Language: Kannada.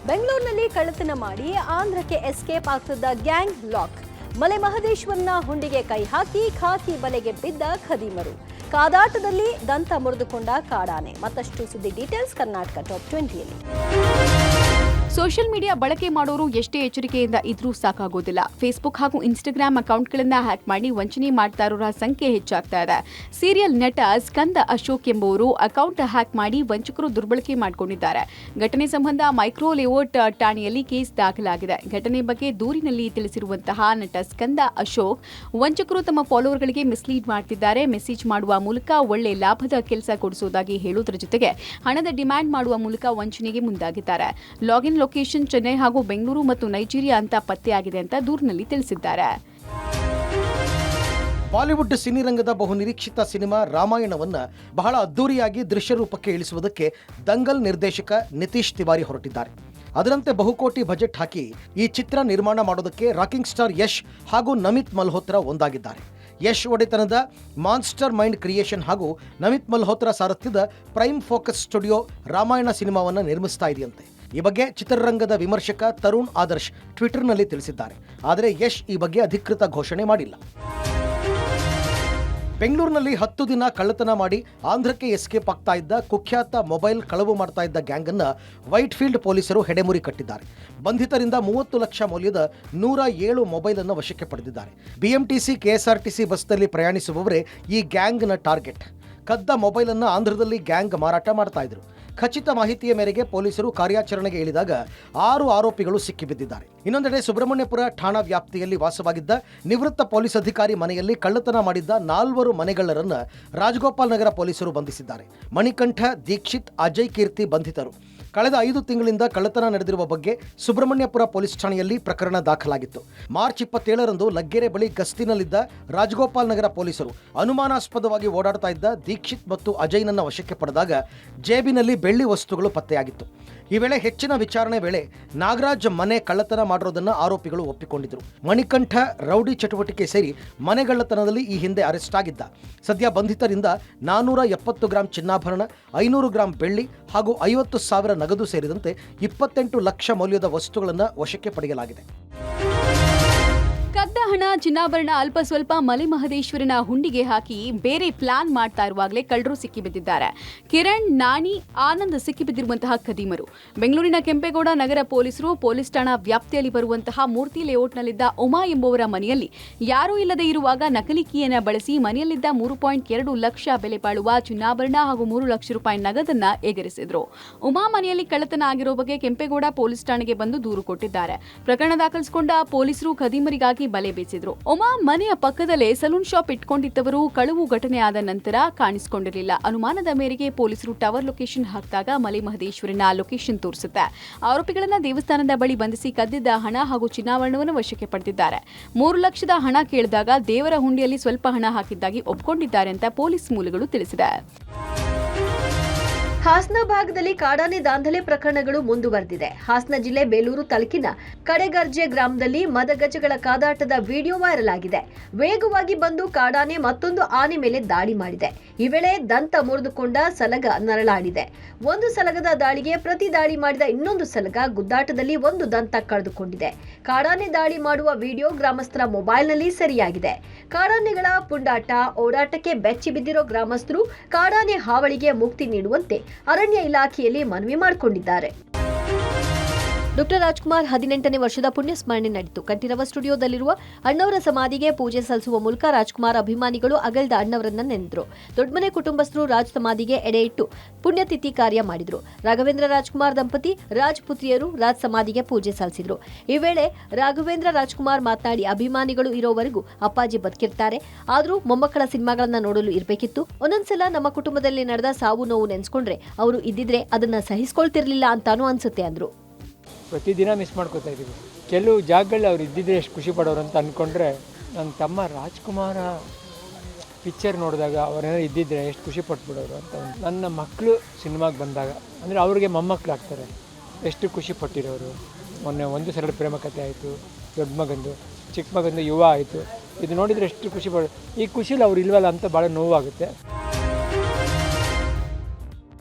ಬೆಂಗಳೂರಿನಲ್ಲಿ ಕಳ್ಳತನ ಮಾಡಿ ಆಂಧ್ರಕ್ಕೆ ಎಸ್ಕೇಪ್ ಆಗ್ತಿದ್ದ ಗ್ಯಾಂಗ್ ಲಾಕ್. ಮಲೆ ಮಹದೇಶ್ವರನ ಹುಂಡಿಗೆ ಕೈ ಹಾಕಿ ಖಾಕಿ ಬಲೆಗೆ ಬಿದ್ದ ಖದೀಮರು. ಕಾದಾಟದಲ್ಲಿ ದಂತ ಮುರಿದುಕೊಂಡ ಕಾಡಾನೆ. ಮತ್ತಷ್ಟು ಸುದ್ದಿ ಡೀಟೇಲ್ಸ್ ಕರ್ನಾಟಕ ಟಾಪ್ 20ಯಲ್ಲಿ. ಸೋಷಿಯಲ್ ಮೀಡಿಯಾ ಬಳಕೆ ಮಾಡೋರು ಎಷ್ಟೇ ಎಚ್ಚರಿಕೆಯಿಂದ ಇದ್ರೂ ಸಾಕಾಗೋದಿಲ್ಲ. ಫೇಸ್ಬುಕ್ ಹಾಗೂ ಇನ್ಸ್ಟಾಗ್ರಾಮ್ ಅಕೌಂಟ್ಗಳನ್ನ ಹ್ಯಾಕ್ ಮಾಡಿ ವಂಚನೆ ಮಾಡ್ತಾ ಇರೋರ ಸಂಖ್ಯೆ ಹೆಚ್ಚಾಗ್ತಾ ಇದೆ. ಸೀರಿಯಲ್ ನಟ ಸ್ಕಂದ ಅಶೋಕ್ ಎಂಬುವರು ಅಕೌಂಟ್ ಹ್ಯಾಕ್ ಮಾಡಿ ವಂಚಕರು ದುರ್ಬಳಕೆ ಮಾಡಿಕೊಂಡಿದ್ದಾರೆ. ಘಟನೆ ಸಂಬಂಧ ಮೈಕ್ರೋ ಲೇಔಟ್ ಠಾಣೆಯಲ್ಲಿ ಕೇಸ್ ದಾಖಲಾಗಿದೆ. ಘಟನೆ ಬಗ್ಗೆ ದೂರಿನಲ್ಲಿ ತಿಳಿಸಿರುವಂತಹ ನಟ ಸ್ಕಂದ ಅಶೋಕ್, ವಂಚಕರು ತಮ್ಮ ಫಾಲೋವರ್ಗಳಿಗೆ ಮಿಸ್ಲೀಡ್ ಮಾಡ್ತಿದ್ದಾರೆ. ಮೆಸೇಜ್ ಮಾಡುವ ಮೂಲಕ ಒಳ್ಳೆ ಲಾಭದ ಕೆಲಸ ಕೊಡಿಸುವುದಾಗಿ ಹೇಳುವುದರ ಜೊತೆಗೆ ಹಣದ ಡಿಮ್ಯಾಂಡ್ ಮಾಡುವ ಮೂಲಕ ವಂಚನೆಗೆ ಮುಂದಾಗಿದ್ದಾರೆ. ಲಾಗಿನ್ ಲೊಕೇಶನ್ ಚೆನ್ನೈ ಹಾಗೂ ಬೆಂಗಳೂರು ಮತ್ತು ನೈಜೀರಿಯಾ ಅಂತ ಪತ್ತೆಯಾಗಿದೆ ಅಂತ ದೂರಿನಲ್ಲಿ ತಿಳಿಸಿದ್ದಾರೆ. ಬಾಲಿವುಡ್ ಸಿನಿರಂಗದ ಬಹುನಿರೀಕ್ಷಿತ ಸಿನಿಮಾ ರಾಮಾಯಣವನ್ನು ಬಹಳ ಅದ್ದೂರಿಯಾಗಿ ದೃಶ್ಯ ರೂಪಕ್ಕೆ ಇಳಿಸುವುದಕ್ಕೆ ದಂಗಲ್ ನಿರ್ದೇಶಕ ನಿತೀಶ್ ತಿವಾರಿ ಹೊರಟಿದ್ದಾರೆ. ಅದರಂತೆ ಬಹುಕೋಟಿ ಬಜೆಟ್ ಹಾಕಿ ಈ ಚಿತ್ರ ನಿರ್ಮಾಣ ಮಾಡೋದಕ್ಕೆ ರಾಕಿಂಗ್ ಸ್ಟಾರ್ ಯಶ್ ಹಾಗೂ ನಮಿತ್ ಮಲ್ಹೋತ್ರಾ ಒಂದಾಗಿದ್ದಾರೆ. ಯಶ್ ಒಡೆತನದ ಮಾನ್ಸ್ಟರ್ ಮೈಂಡ್ ಕ್ರಿಯೇಷನ್ ಹಾಗೂ ನಮಿತ್ ಮಲ್ಹೋತ್ರಾ ಸಾರಥ್ಯದ ಪ್ರೈಮ್ ಫೋಕಸ್ ಸ್ಟುಡಿಯೋ ರಾಮಾಯಣ ಸಿನಿಮಾವನ್ನು ನಿರ್ಮಿಸ್ತಾ ಇದೆಯಂತೆ. ಈ ಬಗ್ಗೆ ಚಿತ್ರರಂಗದ ವಿಮರ್ಶಕ ತರುಣ್ ಆದರ್ಶ್ ಟ್ವಿಟರ್ನಲ್ಲಿ ತಿಳಿಸಿದ್ದಾರೆ. ಆದರೆ ಯಶ್ ಈ ಬಗ್ಗೆ ಅಧಿಕೃತ ಘೋಷಣೆ ಮಾಡಿಲ್ಲ. ಬೆಂಗಳೂರಿನಲ್ಲಿ 10 ದಿನ ಕಳ್ಳತನ ಮಾಡಿ ಆಂಧ್ರಕ್ಕೆ ಎಸ್ಕೇಪ್ ಆಗ್ತಾ ಇದ್ದ ಕುಖ್ಯಾತ ಮೊಬೈಲ್ ಕಳವು ಮಾಡ್ತಾ ಇದ್ದ ಗ್ಯಾಂಗ್ ಅನ್ನು ವೈಟ್ ಫೀಲ್ಡ್ ಪೊಲೀಸರು ಹೆಡೆಮುರಿ ಕಟ್ಟಿದ್ದಾರೆ. ಬಂಧಿತರಿಂದ 30 ಲಕ್ಷ ಮೌಲ್ಯದ 107 ಮೊಬೈಲ್ ಅನ್ನು ವಶಕ್ಕೆ ಪಡೆದಿದ್ದಾರೆ. ಬಿಎಂಟಿಸಿ ಕೆಎಸ್ಆರ್ಟಿಸಿ ಬಸ್ನಲ್ಲಿ ಪ್ರಯಾಣಿಸುವವರೇ ಈ ಗ್ಯಾಂಗ್ನ ಟಾರ್ಗೆಟ್. ಕದ್ದ ಮೊಬೈಲ್ ಅನ್ನು ಆಂಧ್ರದಲ್ಲಿ ಗ್ಯಾಂಗ್ ಮಾರಾಟ ಮಾಡ್ತಾ ಇದ್ರು. ಖಚಿತ ಮಾಹಿತಿಯ ಮೇರೆಗೆ ಪೊಲೀಸರು ಕಾರ್ಯಾಚರಣೆಗೆ ಇಳಿದಾಗ 6 ಆರೋಪಿಗಳು ಸಿಕ್ಕಿಬಿದ್ದಿದ್ದಾರೆ. ಇನ್ನೊಂದೆಡೆ ಸುಬ್ರಹ್ಮಣ್ಯಪುರ ಠಾಣಾ ವ್ಯಾಪ್ತಿಯಲ್ಲಿ ವಾಸವಾಗಿದ್ದ ನಿವೃತ್ತ ಪೊಲೀಸ್ ಅಧಿಕಾರಿ ಮನೆಯಲ್ಲಿ ಕಳ್ಳತನ ಮಾಡಿದ್ದ 4 ಮನೆಗಳ್ಳರನ್ನು ರಾಜಗೋಪಾಲ್ ನಗರ ಪೊಲೀಸರು ಬಂಧಿಸಿದ್ದಾರೆ. ಮಣಿಕಂಠ, ದೀಕ್ಷಿತ್, ಅಜಯ್ ಕೀರ್ತಿ ಬಂಧಿತರು. ಕಳೆದ 5 ತಿಂಗಳಿಂದ ಕಳ್ಳತನ ನಡೆದಿರುವ ಬಗ್ಗೆ ಸುಬ್ರಹ್ಮಣ್ಯಪುರ ಪೊಲೀಸ್ ಠಾಣೆಯಲ್ಲಿ ಪ್ರಕರಣ ದಾಖಲಾಗಿತ್ತು. ಮಾರ್ಚ್ 27ರಂದು ಲಗ್ಗೆರೆ ಬಳಿ ಗಸ್ತಿನಲ್ಲಿದ್ದ ರಾಜಗೋಪಾಲ್ ನಗರ ಪೊಲೀಸರು ಅನುಮಾನಾಸ್ಪದವಾಗಿ ಓಡಾಡ್ತಾ ಇದ್ದ ದೀಕ್ಷಿತ್ ಮತ್ತು ಅಜಯ್ನನ್ನ ವಶಕ್ಕೆ ಪಡೆದಾಗ ಜೇಬಿನಲ್ಲಿ ಬೆಳ್ಳಿ ವಸ್ತುಗಳು ಪತ್ತೆಯಾಗಿತ್ತು. ಈ ವೇಳೆ ಹೆಚ್ಚಿನ ವಿಚಾರಣೆ ವೇಳೆ ನಾಗರಾಜ್ ಮನೆ ಕಳ್ಳತನ ಮಾಡಿರೋದನ್ನು ಆರೋಪಿಗಳು ಒಪ್ಪಿಕೊಂಡಿದ್ದರು. ಮಣಿಕಂಠ ರೌಡಿ ಚಟುವಟಿಕೆ ಸೇರಿ ಮನೆಗಳ್ಳತನದಲ್ಲಿ ಈ ಹಿಂದೆ ಅರೆಸ್ಟ್ ಆಗಿದ್ದ. ಸದ್ಯ ಬಂಧಿತರಿಂದ 470 ಗ್ರಾಂ ಚಿನ್ನಾಭರಣ, 500 ಗ್ರಾಂ ಬೆಳ್ಳಿ ಹಾಗೂ 50,000 ನಗದು ಸೇರಿದಂತೆ 28 ಲಕ್ಷ ಮೌಲ್ಯದ ವಸ್ತುಗಳನ್ನು ವಶಕ್ಕೆ ಪಡೆಯಲಾಗಿದೆ. ಕದ್ದ ಹಣ, ಚಿನ್ನಾಭರಣ ಅಲ್ಪ ಸ್ವಲ್ಪ ಮಲೆ ಮಹದೇಶ್ವರನ ಹುಂಡಿಗೆ ಹಾಕಿ ಬೇರೆ ಪ್ಲಾನ್ ಮಾಡ್ತಾ ಇರುವಾಗಲೇ ಕಳ್ಳರು ಸಿಕ್ಕಿಬಿದ್ದಿದ್ದಾರೆ. ಕಿರಣ್, ನಾಣಿ, ಆನಂದ್ ಸಿಕ್ಕಿಬಿದ್ದಿರುವಂತಹ ಖದೀಮರು. ಬೆಂಗಳೂರಿನ ಕೆಂಪೇಗೌಡ ನಗರ ಪೊಲೀಸರು ಪೊಲೀಸ್ ಠಾಣಾ ವ್ಯಾಪ್ತಿಯಲ್ಲಿ ಬರುವಂತಹ ಮೂರ್ತಿ ಲೇಔಟ್ನಲ್ಲಿದ್ದ ಉಮಾ ಎಂಬುವರ ಮನೆಯಲ್ಲಿ ಯಾರೂ ಇಲ್ಲದೆ ಇರುವಾಗ ನಕಲಿ ಕೀಯನ್ನು ಬಳಸಿ ಮನೆಯಲ್ಲಿದ್ದ 3.2 ಲಕ್ಷ ಬೆಲೆ ಬಾಳುವ ಚಿನ್ನಾಭರಣ ಹಾಗೂ 3 ಲಕ್ಷ ರೂಪಾಯಿ ನಗದನ್ನ ಎಗರಿಸಿದ್ರು. ಉಮಾ ಮನೆಯಲ್ಲಿ ಕಳ್ಳತನ ಆಗಿರೋ ಬಗ್ಗೆ ಕೆಂಪೇಗೌಡ ಪೊಲೀಸ್ ಠಾಣೆಗೆ ಬಂದು ದೂರು ಕೊಟ್ಟಿದ್ದಾರೆ. ಪ್ರಕರಣ ದಾಖಲಿಸಿಕೊಂಡ ಪೊಲೀಸರು ಖದೀಮರಿಗಾಗಿ ಬಲೆ ಬೀಸಿದ್ರು. ಉಮಾ ಮನೆಯ ಪಕ್ಕದಲ್ಲೇ ಸಲೂನ್ ಶಾಪ್ ಇಟ್ಕೊಂಡಿದ್ದವರು ಕಳವು ಘಟನೆ ಆದ ನಂತರ ಕಾಣಿಸಿಕೊಂಡಿರಲಿಲ್ಲ. ಅನುಮಾನದ ಮೇರೆಗೆ ಪೊಲೀಸರು ಟವರ್ ಲೊಕೇಶನ್ ಹಾಕಿದಾಗ ಮಲೆ ಮಹದೇಶ್ವರನ ಲೊಕೇಶನ್ ತೋರಿಸುತ್ತೆ. ಆರೋಪಿಗಳನ್ನ ದೇವಸ್ಥಾನದ ಬಳಿ ಬಂಧಿಸಿ ಕದ್ದಿದ್ದ ಹಣ ಹಾಗೂ ಚಿನ್ನಾಭರಣವನ್ನು ವಶಕ್ಕೆ ಪಡೆದಿದ್ದಾರೆ. 3 ಲಕ್ಷದ ಹಣ ಕೇಳಿದಾಗ ದೇವರ ಹುಂಡಿಯಲ್ಲಿ ಸ್ವಲ್ಪ ಹಣ ಹಾಕಿದ್ದಾಗಿ ಒಪ್ಪಿಕೊಂಡಿದ್ದಾರೆ ಅಂತ ಪೊಲೀಸ್ ಮೂಲಗಳು ತಿಳಿಸಿದೆ. ಹಾಸನ ಭಾಗದಲ್ಲಿ ಕಾಡಾನೆ ದಾಂಧಲೆ ಪ್ರಕರಣಗಳು ಮುಂದುವರೆದಿದೆ. ಹಾಸನ ಜಿಲ್ಲೆ ಬೇಲೂರು ತಾಲೂಕಿನ ಕಡೆಗರ್ಜೆ ಗ್ರಾಮದಲ್ಲಿ ಮದಗಜಗಳ ಕಾದಾಟದ ವಿಡಿಯೋ ವೈರಲ್ ಆಗಿದೆ. ವೇಗವಾಗಿ ಬಂದು ಕಾಡಾನೆ ಮತ್ತೊಂದು ಆನೆ ಮೇಲೆ ದಾಳಿ ಮಾಡಿದೆ. ಈ ವೇಳೆ ದಂತ ಮುರಿದುಕೊಂಡ ಸಲಗ ನರಳಾಡಿದೆ. ಒಂದು ಸಲಗದ ದಾಳಿಗೆ ಪ್ರತಿ ದಾಳಿ ಮಾಡಿದ ಇನ್ನೊಂದು ಸಲಗ ಗುದ್ದಾಟದಲ್ಲಿ ಒಂದು ದಂತ ಕಳೆದುಕೊಂಡಿದೆ. ಕಾಡಾನೆ ದಾಳಿ ಮಾಡುವ ವಿಡಿಯೋ ಗ್ರಾಮಸ್ಥರ ಮೊಬೈಲ್ನಲ್ಲಿ ಸೆರೆಯಾಗಿದೆ. ಕಾಡಾನೆಗಳ ಪುಂಡಾಟ, ಓಡಾಟಕ್ಕೆ ಬೆಚ್ಚಿ ಬಿದ್ದಿರೋ ಗ್ರಾಮಸ್ಥರು ಕಾಡಾನೆ ಹಾವಳಿಗೆ ಮುಕ್ತಿ ನೀಡುವಂತೆ ಅರಣ್ಯ ಇಲಾಖೆಯಲ್ಲಿ ಮನವಿ ಮಾಡಿಕೊಂಡಿದ್ದಾರೆ. ಡಾಕ್ಟರ್ ರಾಜ್ಕುಮಾರ್ 18ನೇ ವರ್ಷದ ಪುಣ್ಯ ಸ್ಮರಣೆ ನಡೆಯಿತು. ಕಂಠೀರವ ಸ್ಟುಡಿಯೋದಲ್ಲಿರುವ ಅಣ್ಣವರ ಸಮಾಧಿಗೆ ಪೂಜೆ ಸಲ್ಲಿಸುವ ಮೂಲಕ ರಾಜ್ಕುಮಾರ್ ಅಭಿಮಾನಿಗಳು ಅಗಲಿದ ಅಣ್ಣವರನ್ನ ನೆನೆದರು. ದೊಡ್ಡಮನೆ ಕುಟುಂಬಸ್ಥರು ರಾಜ್ ಸಮಾಧಿಗೆ ಎಡೆ ಇಟ್ಟು ಪುಣ್ಯತಿಥಿ ಕಾರ್ಯ ಮಾಡಿದರು. ರಾಘವೇಂದ್ರ ರಾಜ್ಕುಮಾರ್ ದಂಪತಿ, ರಾಜ್ ಪುತ್ರಿಯರು ರಾಜ್ ಸಮಾಧಿಗೆ ಪೂಜೆ ಸಲ್ಲಿಸಿದರು. ಈ ವೇಳೆ ರಾಘವೇಂದ್ರ ರಾಜ್ಕುಮಾರ್ ಮಾತನಾಡಿ, ಅಭಿಮಾನಿಗಳು ಇರೋವರೆಗೂ ಅಪ್ಪಾಜಿ ಬದುಕಿರ್ತಾರೆ. ಆದರೂ ಮೊಮ್ಮಕ್ಕಳ ಸಿನಿಮಾಗಳನ್ನ ನೋಡಲು ಇರಬೇಕಿತ್ತು. ಒಂದೊಂದ್ಸಲ ನಮ್ಮ ಕುಟುಂಬದಲ್ಲಿ ನಡೆದ ಸಾವು ನೋವು ನೆನೆಸ್ಕೊಂಡ್ರೆ ಅವರು ಇದ್ದಿದ್ರೆ ಅದನ್ನ ಸಹಿಸ್ಕೊಳ್ತಿರ್ಲಿಲ್ಲ ಅಂತಾನೂ ಅನ್ಸುತ್ತೆ ಅಂದ್ರು. ಪ್ರತಿದಿನ ಮಿಸ್ ಮಾಡ್ಕೋತಾ ಇದ್ದೀವಿ. ಕೆಲವು ಜಾಗಗಳಲ್ಲಿ ಅವ್ರು ಇದ್ದಿದ್ರೆ ಎಷ್ಟು ಖುಷಿ ಪಡೋರು ಅಂತ ಅಂದ್ಕೊಂಡ್ರೆ, ನನ್ನ ತಮ್ಮ ರಾಜ್ಕುಮಾರ ಪಿಕ್ಚರ್ ನೋಡಿದಾಗ ಅವರೇನಾದ್ರು ಇದ್ದಿದ್ರೆ ಎಷ್ಟು ಖುಷಿ ಪಟ್ಬಿಡೋರು ಅಂತ. ನನ್ನ ಮಕ್ಕಳು ಸಿನಿಮಾಗೆ ಬಂದಾಗ ಅಂದರೆ ಅವ್ರಿಗೆ ಮೊಮ್ಮಕ್ಕಳು ಆಗ್ತಾರೆ, ಎಷ್ಟು ಖುಷಿ ಪಟ್ಟಿರೋರು. ಮೊನ್ನೆ ಒಂದು ಸರಳ ಪ್ರೇಮ ಕಥೆ ಆಯಿತು, ದೊಡ್ಡ ಮಗಂದು, ಚಿಕ್ಕ ಮಗಂದು ಯುವ ಆಯಿತು. ಇದು ನೋಡಿದರೆ ಎಷ್ಟು ಖುಷಿ ಪಡೋರು. ಈ ಖುಷಿಲಿ ಅವ್ರು ಇಲ್ವಲ್ಲ ಅಂತ ಭಾಳ ನೋವಾಗುತ್ತೆ.